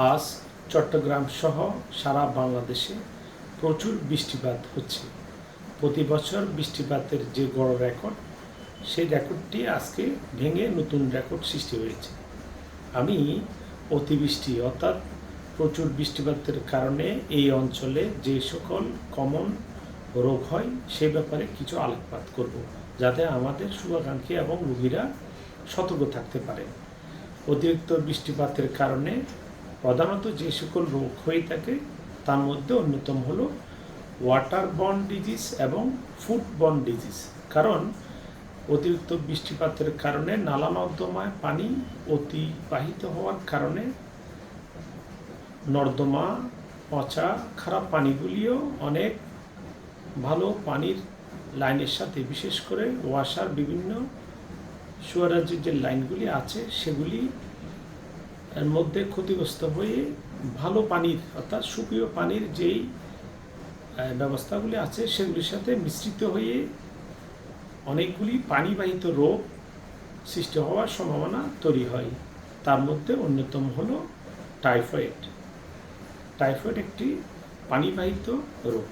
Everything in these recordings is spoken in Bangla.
আজ চট্টগ্রাম সহ সারা বাংলাদেশে প্রচুর বৃষ্টিপাত হচ্ছে। প্রতি বছর বৃষ্টিপাতের যে গড় রেকর্ড, সেই রেকর্ডটি আজকে ভেঙে নতুন রেকর্ড সৃষ্টি হয়েছে। আমি অতিবৃষ্টি অর্থাৎ প্রচুর বৃষ্টিপাতের কারণে এই অঞ্চলে যে সকল কমন রোগ হয় সে ব্যাপারে কিছু আলোকপাত করব, যাতে আমাদের শুভাকাঙ্ক্ষী এবং রোগীরা সতর্ক থাকতে পারে। অতিরিক্ত বৃষ্টিপাতের কারণে প্রধানত যে সকল রোগ হয়ে থাকে তার মধ্যে অন্যতম হলো ওয়াটার বর্ন ডিজিজ এবং ফুড বর্ন ডিজিজ। কারণ অতিরিক্ত বৃষ্টিপাতের কারণে নালা নর্দমায় পানি অতিবাহিত হওয়ার কারণে নর্দমা পচা খারাপ পানিগুলিও অনেক ভালো পানির লাইনের সাথে, বিশেষ করে ওয়াসার বিভিন্ন সুয়ারাজের যে লাইনগুলি আছে সেগুলি এর মধ্যে ক্ষতিগ্রস্ত হয়ে ভালো পানির অর্থাৎ সুপেয় পানির যেই ব্যবস্থাগুলি আছে সেগুলির সাথে মিশ্রিত হয়ে অনেকগুলি পানিবাহিত রোগ সৃষ্টি হওয়ার সম্ভাবনা তৈরি হয়। তার মধ্যে অন্যতম হল টাইফয়েড। টাইফয়েড একটি পানিবাহিত রোগ।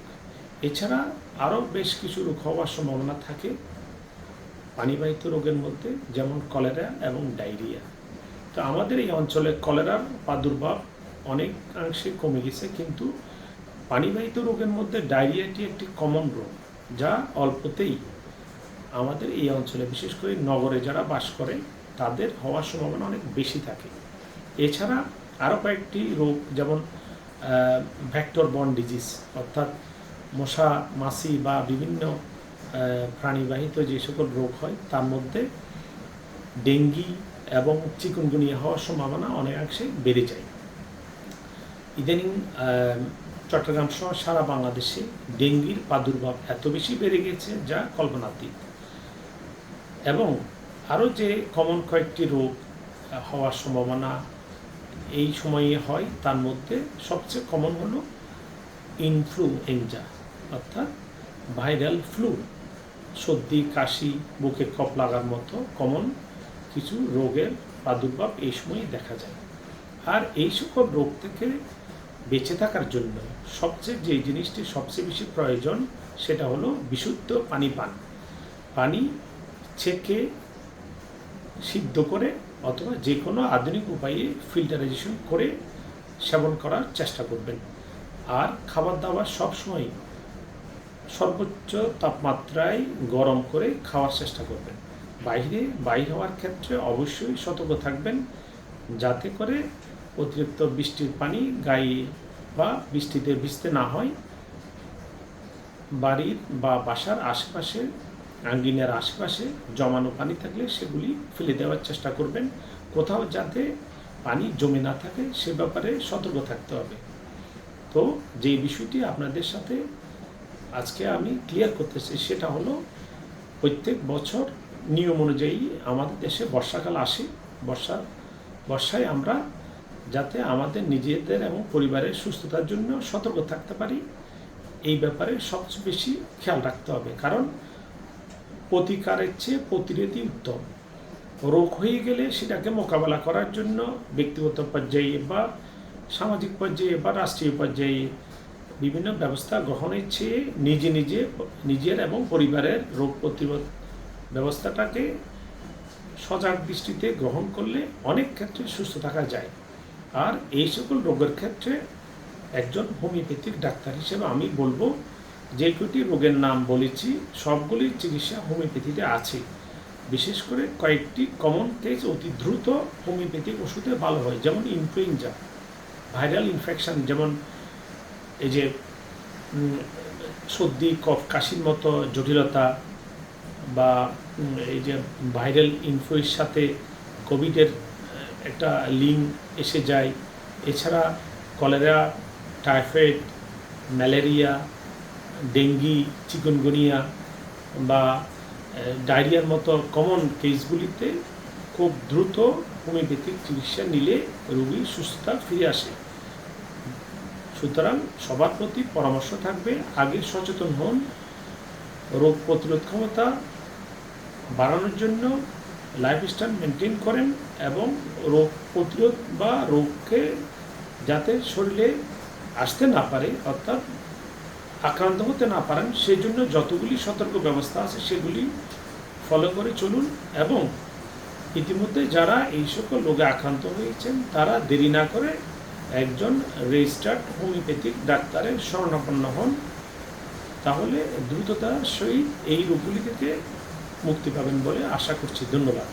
এছাড়া আরও বেশ কিছু রোগ হওয়ার সম্ভাবনা থাকে পানিবাহিত রোগের মধ্যে, যেমন কলেরা এবং ডায়রিয়া। তো আমাদের এই অঞ্চলে কলেরার প্রাদুর্ভাব অনেকাংশে কমে গেছে, কিন্তু পানিবাহিত রোগের মধ্যে ডায়রিয়াটি একটি কমন রোগ, যা অল্পতেই আমাদের এই অঞ্চলে, বিশেষ করে নগরে যারা বাস করে তাদের হওয়ার সম্ভাবনা অনেক বেশি থাকে। এছাড়া আরও কয়েকটি রোগ, যেমন ভেক্টর বর্ন ডিজিজ, অর্থাৎ মশা মাছি বা বিভিন্ন প্রাণীবাহিত যে সকল রোগ হয় তার মধ্যে ডেঙ্গি এবং চিকুনগুনিয়া হওয়ার সম্ভাবনা অনেকাংশে বেড়ে যায়। ইদানিং চট্টগ্রাম সহ সারা বাংলাদেশে ডেঙ্গির প্রাদুর্ভাব এত বেশি বেড়ে গেছে যা কল্পনাতীত। এবং আরও যে কমন কয়েকটি রোগ হওয়ার সম্ভাবনা এই সময়ে হয় তার মধ্যে সবচেয়ে কমন হলো ইনফ্লুয়েঞ্জা, অর্থাৎ ভাইরাল ফ্লু। সর্দি, কাশি, বুকে কফ লাগার মতো কমন কিছু রোগের প্রাদুর্ভাব এই সময়ে দেখা যায়। আর এই সকল রোগ থেকে বেঁচে থাকার জন্য যে জিনিসটি সবচেয়ে বেশি প্রয়োজন সেটা হলো বিশুদ্ধ পানি পান। পানি ছেঁকে সিদ্ধ করে অথবা যে কোনো আধুনিক উপায়ে ফিল্টারাইজেশন করে সেবন করার চেষ্টা করবেন। আর খাবার দাবার সবসময় সর্বোচ্চ তাপমাত্রায় গরম করে খাওয়ার চেষ্টা করবেন। বাইরে হওয়ার ক্ষেত্রে অবশ্যই সতর্ক থাকবেন, যাতে করে অতিরিক্ত বৃষ্টির পানি গায়ে বা বৃষ্টিতে ভিজতে না হয়। বাড়ির বা বাসার আশেপাশে, আঙ্গিনার আশেপাশে জমানো পানি থাকলে সেগুলি ফেলে দেওয়ার চেষ্টা করবেন। কোথাও যাতে পানি জমে না থাকে সে ব্যাপারে সতর্ক থাকতে হবে। তো যে বিষয়টি আপনাদের সাথে আজকে আমি ক্লিয়ার করতে চাই সেটা হলো, প্রত্যেক বছর নিয়ম অনুযায়ী আমাদের দেশে বর্ষাকাল আসে। বর্ষায় আমরা যাতে আমাদের নিজেদের এবং পরিবারের সুস্থতার জন্য সতর্ক থাকতে পারি, এই ব্যাপারে সবচেয়ে বেশি খেয়াল রাখতে হবে। কারণ প্রতিকারের চেয়ে প্রতিরোধই উত্তম। রোগ হয়ে গেলে সেটাকে মোকাবেলা করার জন্য ব্যক্তিগত পর্যায়ে বা সামাজিক পর্যায়ে বা রাষ্ট্রীয় পর্যায়ে বিভিন্ন ব্যবস্থা গ্রহণের চেয়ে নিজের এবং পরিবারের রোগ প্রতিরোধ ব্যবস্থাটাকে সজাগ দৃষ্টিতে গ্রহণ করলে অনেক ক্ষেত্রে সুস্থ থাকা যায়। আর এই সকল রোগের ক্ষেত্রে একজন হোমিওপ্যাথিক ডাক্তার হিসেবে আমি বলবো, যে কটি রোগের নাম বলেছি সবগুলির চিকিৎসা হোমিওপ্যাথিতে আছে। বিশেষ করে কয়েকটি কমন কেস অতি দ্রুত হোমিওপ্যাথিক ওষুধে ভালো হয়, যেমন ইনফ্লুয়েঞ্জা, ভাইরাল ইনফেকশন, যেমন এই যে সর্দি, কফ, কাশির মতো জটিলতা, বা এই যে ভাইরাল ইনফ্লুয়ের সাথে কোভিডের একটা লিঙ্ক এসে যায়। এছাড়া cholera, typhoid, malaria, dengue, chikungunya বা ডায়রিয়ার মতো কমন কেসগুলিতে খুব দ্রুত হোমিওপ্যাথিক চিকিৎসা নিলে রোগী সুস্থতা ফিরে আসে। সুতরাং সবার প্রতি পরামর্শ থাকবে, আগে সচেতন হন, রোগ প্রতিরোধ ক্ষমতা বাড়ানোর জন্য লাইফস্টাইল মেনটেন করেন এবং রোগ প্রতিরোধ বা রোগকে যাতে শরীরে আসতে না পারে, অর্থাৎ আক্রান্ত হতে না পারেন, সেই জন্য যতগুলি সতর্ক ব্যবস্থা আছে সেগুলি ফলো করে চলুন। এবং ইতিমধ্যে যারা এই সকল রোগে আক্রান্ত হয়েছেন তারা দেরি না করে একজন রেজিস্টার্ড হোমিওপ্যাথিক ডাক্তারের শরণাপন্ন হন, তাহলে দ্রুততার সহিত এই রোগগুলি থেকে মুক্তি পাবেন বলে আশা করছি। ধন্যবাদ।